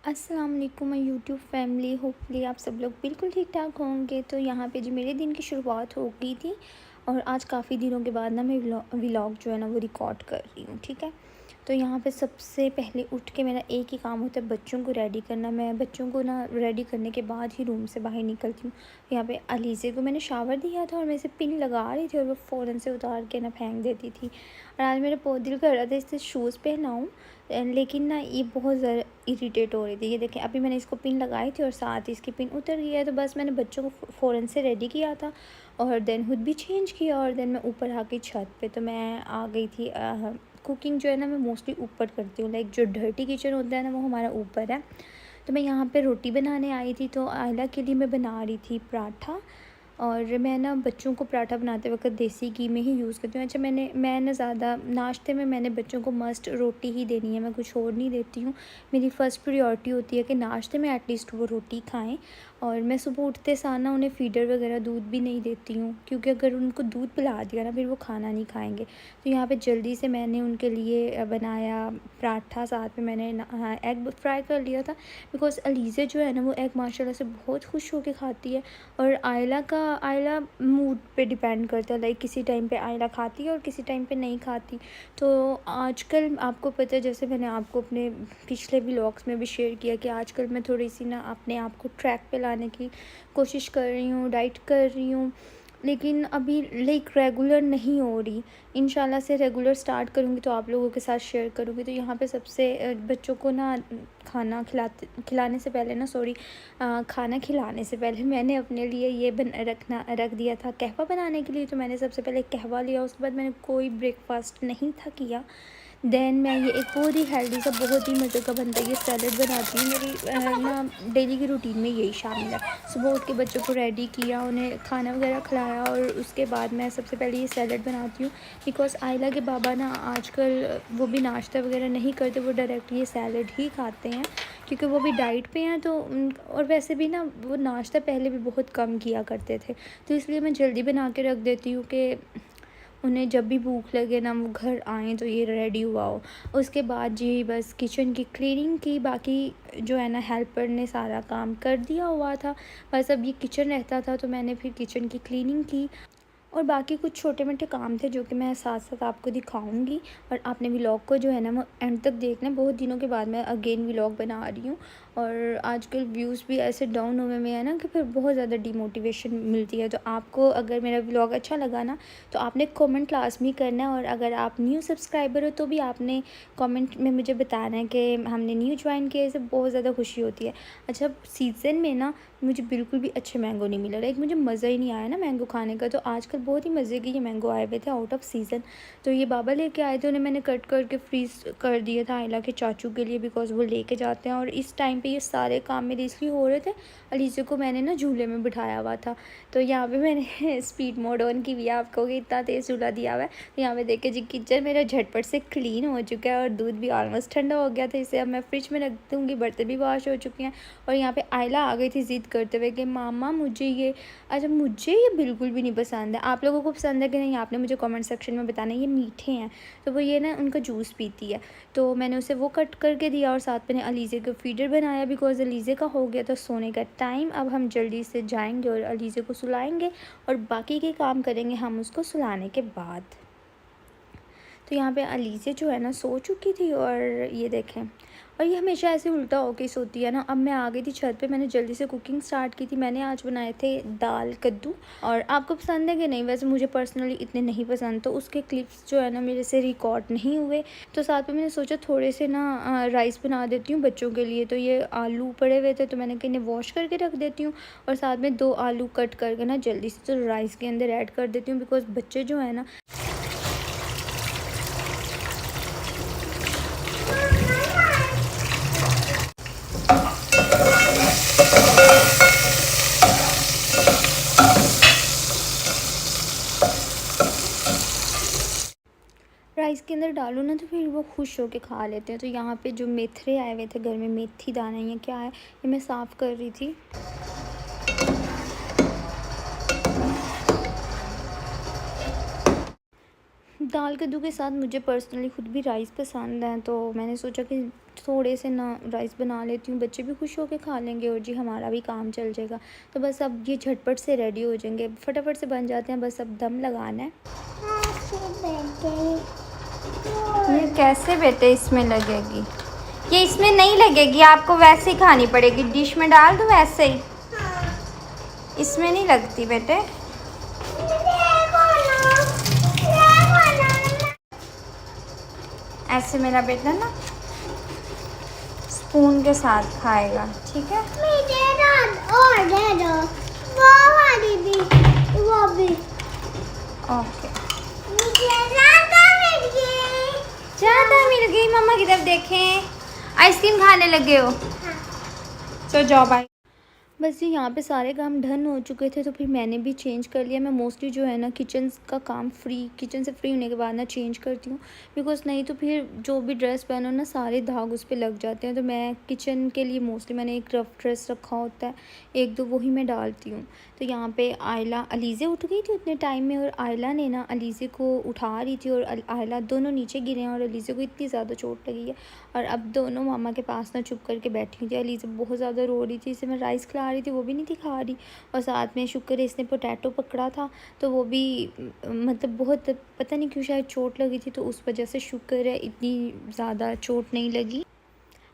अस्सलाम वालेकुम my YouTube family. Hopefully आप सब लोग बिल्कुल ठीक ठाक होंगे। तो यहाँ पे जो मेरे दिन की शुरुआत हो गई थी और आज काफ़ी दिनों के बाद ना मैं व्लॉग जो है ना वो रिकॉर्ड कर रही हूँ, ठीक है। तो यहाँ पे सबसे पहले उठ के मेरा एक ही काम होता है बच्चों को रेडी करना। मैं बच्चों को ना रेडी करने के बाद ही रूम से बाहर निकलती हूँ। यहाँ पे अलीज़े को मैंने शावर दिया था और मैं इसे पिन लगा रही थी और वो फ़ौरन से उतार के ना फेंक देती थी। और आज मेरा बहुत दिल कर रहा था इससे शूज़ पहनाऊँ, लेकिन ना ये बहुत ज़्यादा इरिटेट हो रही थी। ये देखें, अभी मैंने इसको पिन लगाई थी और साथ ही इसकी पिन उतर गई है। तो बस मैंने बच्चों को फ़ौरन से रेडी किया था और देन खुद भी चेंज किया और देन मैं ऊपर आ गई छत पे। तो मैं आ गई थी। कुकिंग जो है ना मैं मोस्टली ऊपर करती हूँ, लाइक जो डर्टी किचन होता है ना वो हमारा ऊपर है। तो मैं यहाँ पे रोटी बनाने आई थी। तो आयला के लिए मैं बना रही थी पराठा। और मैं ना बच्चों को पराठा बनाते वक्त देसी घी में ही यूज़ करती हूँ। अच्छा, मैं ना ज़्यादा नाश्ते में मैंने बच्चों को मस्ट रोटी ही देनी है, मैं कुछ और नहीं देती हूँ। मेरी फ़र्स्ट प्रायोरिटी होती है कि नाश्ते में एटलीस्ट वो रोटी खाएं। और मैं सुबह उठते सार ना उन्हें फ़ीडर वगैरह दूध भी नहीं देती हूँ, क्योंकि अगर उनको दूध पिला दिया ना फिर वो खाना नहीं खाएंगे। तो यहाँ पे जल्दी से मैंने उनके लिए बनाया पराठा, साथ में मैंने एग फ्राई कर लिया था। बिकॉज़ अलीज़ा जो है ना वो एग माशाल्लाह से बहुत खुश होकर खाती है। और आयला मूड पे डिपेंड करता है, लाइक किसी टाइम पे आयला खाती है और किसी टाइम पे नहीं खाती। तो आजकल आपको पता है, जैसे मैंने आपको अपने पिछले व्लॉग्स में भी शेयर किया कि आजकल मैं थोड़ी सी ना अपने आप को ट्रैक पे लाने की कोशिश कर रही हूँ, डाइट कर रही हूँ, लेकिन अभी लाइक रेगुलर नहीं हो रही। इंशाल्लाह से रेगुलर स्टार्ट करूँगी तो आप लोगों के साथ शेयर करूँगी। तो यहाँ पे सबसे बच्चों को ना खिलाने से पहले ना खाना खिलाने से पहले मैंने अपने लिए ये रख दिया था कहवा बनाने के लिए। तो मैंने सबसे पहले कहवा लिया, उसके बाद मैंने कोई ब्रेकफास्ट नहीं था किया। देन मैं ये एक बहुत ही हेल्दी सा बहुत ही मज़े का बनता है ये सैलड बनाती हूँ। मेरी ना डेली की रूटीन में यही शामिल है। सुबह उठ के बच्चों को रेडी किया, उन्हें खाना वगैरह खिलाया और उसके बाद मैं सबसे पहले ये सैलड बनाती हूँ। बिकॉज़ आयला के बाबा ना आजकल वो भी नाश्ता वगैरह नहीं करते, वो डायरेक्ट ये सैलड ही खाते हैं, क्योंकि वो भी डाइट पे हैं। तो और वैसे भी ना वो नाश्ता पहले भी बहुत कम किया करते थे। तो इसलिए मैं जल्दी बना के रख देती हूँ कि उन्हें जब भी भूख लगे ना वो घर आएँ तो ये रेडी हुआ हो। उसके बाद जी बस किचन की क्लीनिंग की, बाकी जो है ना हेल्पर ने सारा काम कर दिया हुआ था। बस अब ये किचन रहता था तो मैंने फिर किचन की क्लीनिंग की और बाकी कुछ छोटे-मोटे काम थे जो कि मैं साथ-साथ आपको दिखाऊँगी। और आपने व्लॉग को जो है ना वो एंड तक देखना। बहुत दिनों के बाद मैं अगेन व्लॉग बना रही हूँ और आजकल व्यूज़ भी ऐसे डाउन हुए में है ना कि फिर बहुत ज़्यादा डिमोटिवेशन मिलती है। तो आपको अगर मेरा व्लॉग अच्छा लगा ना तो आपने कमेंट लाज़मी करना है। और अगर आप न्यू सब्सक्राइबर हो तो भी आपने कमेंट में मुझे बताना है कि हमने न्यू जॉइन किया है, इससे बहुत ज़्यादा खुशी होती है। अच्छा, सीज़न में ना मुझे बिल्कुल भी अच्छे मैंगो नहीं मिले, लाइक मुझे मज़ा ही नहीं आया ना मैंगो खाने का। तो आजकल बहुत ही मज़े के ये मैंगो आए हुए थे आउट ऑफ सीज़न। तो ये बाबा लेके आए थे, उन्हें मैंने कट करके फ्रीज़ कर दिया था आयला के चाचू के लिए, बिकॉज़ वो लेके जाते हैं। और इस टाइम पे ये सारे काम मेरे इसलिए हो रहे थे, अलीज़ा को मैंने ना झूले में बिठाया हुआ था। तो यहाँ पे मैंने स्पीड मोड ऑन की हुई है, आपको कि इतना तेज़ झूला दिया हुआ है। तो यहाँ पे देखिए जी किचन मेरा झटपट से क्लीन हो चुका है और दूध भी ऑलमोस्ट ठंडा हो गया था। इसे अब मैं फ्रिज में रख दूँगी, बर्तन भी वॉश हो चुके हैं। और यहाँ पे आयला आ गई थी ज़िद करते हुए कि मामा मुझे ये, अच्छा मुझे ये बिल्कुल भी नहीं पसंद है। आप लोगों को पसंद है कि नहीं, आपने मुझे कमेंट सेक्शन में बताना। ये मीठे हैं तो वो ये ना उनका जूस पीती है। तो मैंने उसे वो कट करके दिया और साथ मैंने अलीज़े को फीडर बनाया, बिकॉज़ अलीज़े का हो गया था सोने का टाइम। अब हम जल्दी से जाएंगे और अलीज़े को सुलाएंगे और बाकी के काम करेंगे हम उसको सुलाने के बाद। तो यहाँ पे अलीज़ा जो है ना सो चुकी थी और ये देखें, और ये हमेशा ऐसे उल्टा होके सोती है ना। अब मैं आ गई थी छत पे, मैंने जल्दी से कुकिंग स्टार्ट की थी। मैंने आज बनाए थे दाल कद्दू। और आपको पसंद है कि नहीं, वैसे मुझे पर्सनली इतने नहीं पसंद, तो उसके क्लिप्स जो है ना मेरे से रिकॉर्ड नहीं हुए। तो साथ में मैंने सोचा थोड़े से ना राइस बना देती हूँ बच्चों के लिए। तो ये आलू पड़े हुए थे तो मैंने कहीं वॉश करके रख देती हूँ और साथ में 2 आलू कट करके ना जल्दी से तो राइस के अंदर ऐड कर देती हूँ, बिकॉज़ बच्चे जो है ना राइस के अंदर डालो ना तो फिर वो खुश होके खा लेते हैं। तो यहाँ पे जो मेथरे आए हुए थे घर में, मेथी दाना या क्या है, ये मैं साफ़ कर रही थी। दाल कद्दू के साथ मुझे पर्सनली खुद भी राइस पसंद है, तो मैंने सोचा कि थोड़े से ना राइस बना लेती हूँ, बच्चे भी खुश होकर खा लेंगे और जी हमारा भी काम चल जाएगा। तो बस अब ये झटपट से रेडी हो जाएंगे, फटाफट से बन जाते हैं, बस अब दम लगाना है। ये कैसे बेटे इसमें लगेगी? ये इसमें नहीं लगेगी, आपको वैसे ही खानी पड़ेगी, डिश में डाल दूँ वैसे ही। इसमें नहीं लगती बेटे। ऐसे मेरा बेटा ना स्पून के साथ खाएगा, ठीक है? और दे दो, वो वाली भी, वो भी। ओके। ज़्यादा मिल गई, मम्मा की तरफ देखें। आइसक्रीम खाने लगे हो? हाँ। तो जाओ बाय। बस ये यहाँ पे सारे काम डन हो चुके थे, तो फिर मैंने भी चेंज कर लिया। मैं मोस्टली जो है ना किचन का काम किचन से फ्री होने के बाद ना चेंज करती हूँ, बिकॉज़ नहीं तो फिर जो भी ड्रेस पहनो ना सारे दाग उस पर लग जाते हैं। तो मैं किचन के लिए मोस्टली मैंने एक रफ़ ड्रेस रखा होता है, एक दो वही मैं डालती हूँ। तो यहाँ पे आयला अलीज़े उठ गई थी उतने टाइम में, और आयला ने ना अलीज़े को उठा रही थी और आयला दोनों नीचे गिरे हैं, और अलीज़े को इतनी ज़्यादा चोट लगी है। और अब दोनों मामा के पास ना चुप करके बैठी हुई थी। अलीज़े बहुत ज़्यादा रो रही थी, इसे मैं राइस खिला रही थी, वो भी नहीं थी खा रही, और साथ में शुक्र है इसने पोटैटो पकड़ा था, तो वो भी मतलब बहुत पता नहीं क्यों शायद चोट लगी थी, तो उस वजह से शुक्र है इतनी ज़्यादा चोट नहीं लगी।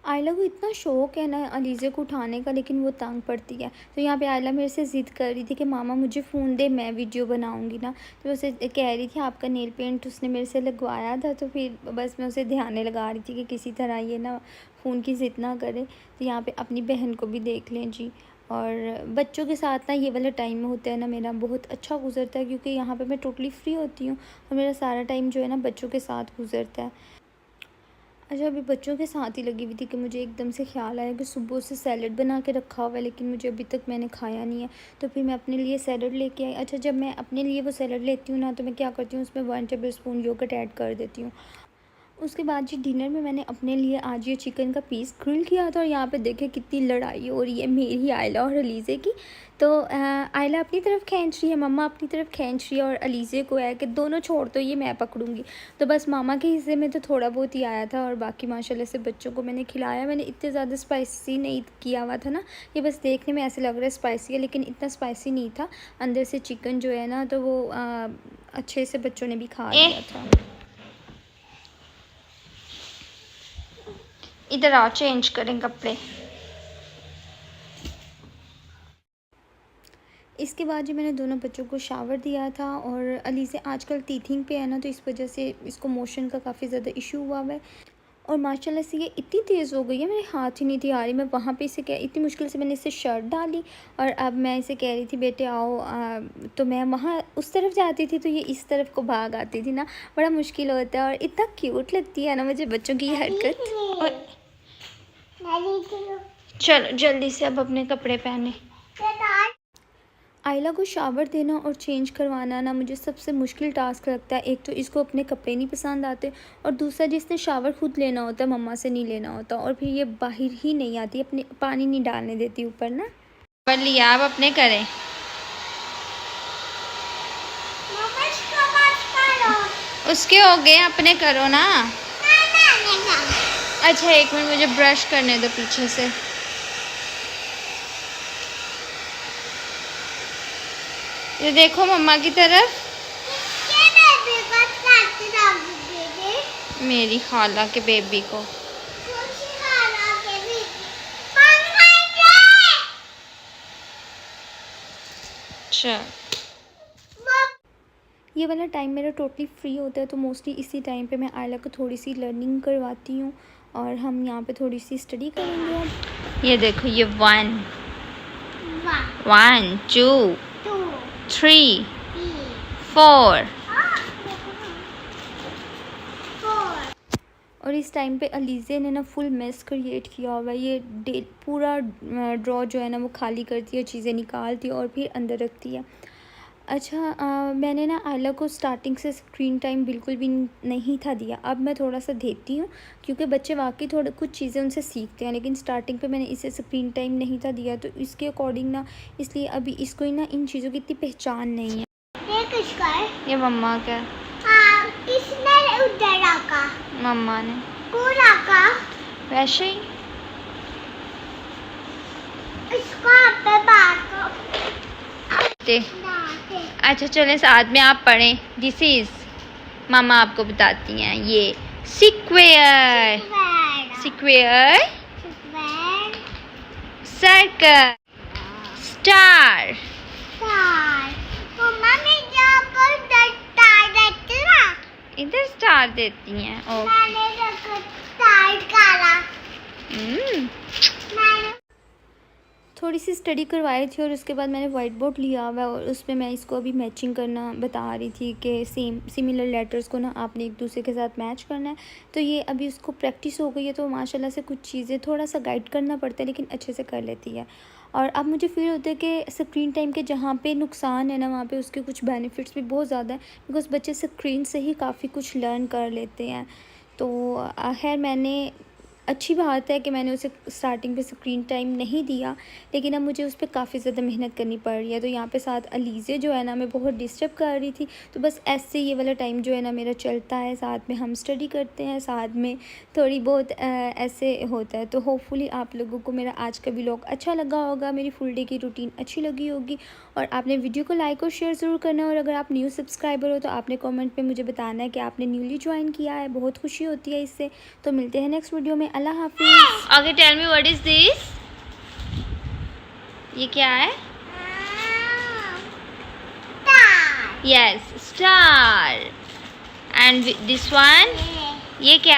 आयला को इतना शौक़ है ना अलीज़े को उठाने का, लेकिन वो तंग पड़ती है। तो यहाँ पे आयला मेरे से ज़िद कर रही थी कि मामा मुझे फ़ोन दे, मैं वीडियो बनाऊँगी ना। तो उसे कह रही थी आपका नेल पेंट उसने मेरे से लगवाया था, तो फिर बस मैं उसे ध्यान लगा रही थी कि किसी तरह ये ना फ़ोन की ज़िद ना करे। तो यहाँ पे अपनी बहन को भी देख लें जी। और बच्चों के साथ ना ये वाला टाइम होता है ना मेरा बहुत अच्छा गुजरता है, क्योंकि यहाँ पे मैं टोटली फ्री होती हूँ और मेरा सारा टाइम जो है ना बच्चों के साथ गुजरता है। अच्छा, अभी बच्चों के साथ ही लगी हुई थी कि मुझे एकदम से ख्याल आया कि सुबह से सैलड बना के रखा हुआ है, लेकिन मुझे अभी तक मैंने खाया नहीं है। तो फिर मैं अपने लिए सैलड लेके आई। अच्छा, जब मैं अपने लिए वो सैलड लेती हूँ ना, तो मैं क्या करती हूँ, उसमें 1 टेबल स्पून योगर्ट ऐड कर देती हूँ। उसके बाद जी डिनर में मैंने अपने लिए आज ये चिकन का पीस ग्रिल किया था, और यहाँ पे देखें कितनी लड़ाई हो रही है मेरी, आयला और अलीज़े की। तो आयला अपनी तरफ खींच रही है, मम्मा अपनी तरफ खींच रही है, और अलीज़े को है कि दोनों छोड़ दो, ये मैं पकड़ूंगी। तो बस मामा के हिस्से में तो थोड़ा बहुत ही आया था, और बाकी माशाल्लाह से बच्चों को मैंने खिलाया। मैंने इतने ज़्यादा स्पाइसी नहीं किया हुआ था ना, ये बस देखने में ऐसे लग रहा है स्पाइसी है, लेकिन इतना स्पाइसी नहीं था। अंदर से चिकन जो है ना, तो वो अच्छे से बच्चों ने भी खा लिया था। इधर आओ, चेंज करें कपड़े। इसके बाद जी मैंने दोनों बच्चों को शावर दिया था, और अलीज़े आजकल टीथिंग पे है ना, तो इस वजह से इसको मोशन का काफ़ी ज़्यादा इशू हुआ है। और माशाल्लाह से ये इतनी तेज़ हो गई है, मेरे हाथ ही नहीं थी आ रही। मैं वहाँ पे इसे इतनी मुश्किल से मैंने इसे शर्ट डाली, और अब मैं इसे कह रही थी बेटे आओ, तो मैं वहाँ उस तरफ जाती थी तो ये इस तरफ को भाग आती थी ना, बड़ा मुश्किल होता है। और इतना क्यूट लगती है ना मुझे बच्चों की हरकत। चलो जल्दी से अब अपने कपड़े पहने। आयला को शावर देना और चेंज करवाना ना मुझे सबसे मुश्किल टास्क लगता है। एक तो इसको अपने कपड़े नहीं पसंद आते, और दूसरा जिसने शावर खुद लेना होता है मम्मा से नहीं लेना होता, और फिर ये बाहर ही नहीं आती, अपने पानी नहीं डालने देती ऊपर ना। पर लिया आप अपने करें। उसके हो गए, अपने करो ना। अच्छा एक मिनट, मुझे ब्रश करने दो पीछे से। ये देखो मम्मा की तरफ। मेरी खाला के बेबी को। अच्छा, ये वाला टाइम मेरा टोटली फ्री होता है, तो मोस्टली इसी टाइम पे मैं आयला को थोड़ी सी लर्निंग करवाती हूँ, और हम यहाँ पे थोड़ी सी स्टडी करेंगे अब। ये देखो, ये 1 2 3 4। और इस टाइम पे अलीज़े ने ना फुल मेस क्रिएट किया हुआ है। ये पूरा ड्रॉ जो है ना वो खाली करती है, चीज़ें निकालती है और फिर अंदर रखती है। अच्छा, मैंने ना आयला को स्टार्टिंग से स्क्रीन टाइम बिल्कुल भी नहीं था दिया, अब मैं थोड़ा सा देती हूँ, क्योंकि बच्चे वाकई थोड़ा कुछ चीज़ें उनसे सीखते हैं, लेकिन स्टार्टिंग पे मैंने इसे स्क्रीन टाइम नहीं था दिया, तो इसके अकॉर्डिंग ना इसलिए अभी इसको ही ना इन चीज़ों की इतनी पहचान नहीं है। ये किसका है? ये मम्मा का। हाँ, किसने उधर रखा? मम्मा ने। कौन रखा? वैसे ही अच्छा चलें साथ में आप पढ़ें। दिस इज मामा आपको बताती हैं ये स्क्वायर, स्क्वायर, सर्कल, स्टार। इधर स्टार देती हैं। थोड़ी सी स्टडी करवाई थी और उसके बाद मैंने वाइट बोर्ड लिया हुआ और उसमें मैं इसको अभी मैचिंग करना बता रही थी कि सिमिलर लेटर्स को ना आपने एक दूसरे के साथ मैच करना है। तो ये अभी उसको प्रैक्टिस हो गई है तो माशाल्लाह से कुछ चीज़ें थोड़ा सा गाइड करना पड़ता है लेकिन अच्छे से कर लेती है। और अब मुझे फील होता है कि स्क्रीन टाइम के जहाँ पे नुकसान है ना वहाँ पे उसके कुछ बेनिफिट्स भी बहुत ज़्यादा है, बिकॉज़ बच्चे स्क्रीन से ही काफ़ी कुछ लर्न कर लेते हैं। तो खैर मैंने अच्छी बात है कि मैंने उसे स्टार्टिंग पे स्क्रीन टाइम नहीं दिया, लेकिन अब मुझे उस पर काफ़ी ज़्यादा मेहनत करनी पड़ रही है। तो यहाँ पे साथ अलीज़े जो है ना मैं बहुत डिस्टर्ब कर रही थी, तो बस ऐसे ये वाला टाइम जो है ना मेरा चलता है, साथ में हम स्टडी करते हैं, साथ में थोड़ी बहुत ऐसे होता है। तो होपफुली आप लोगों को मेरा आज का व्लॉग अच्छा लगा होगा, मेरी फुल डे की रूटीन अच्छी लगी होगी और आपने वीडियो को लाइक और शेयर ज़रूर करना है। और अगर आप न्यू सब्सक्राइबर हो तो आपने कमेंट में मुझे बताना है कि आपने न्यूली ज्वाइन किया है, बहुत खुशी होती है इससे। तो मिलते हैं नेक्स्ट वीडियो में। अल्लाह हाफिज़। Okay tell me what is this? ये क्या है? Yes star. And this one ये क्या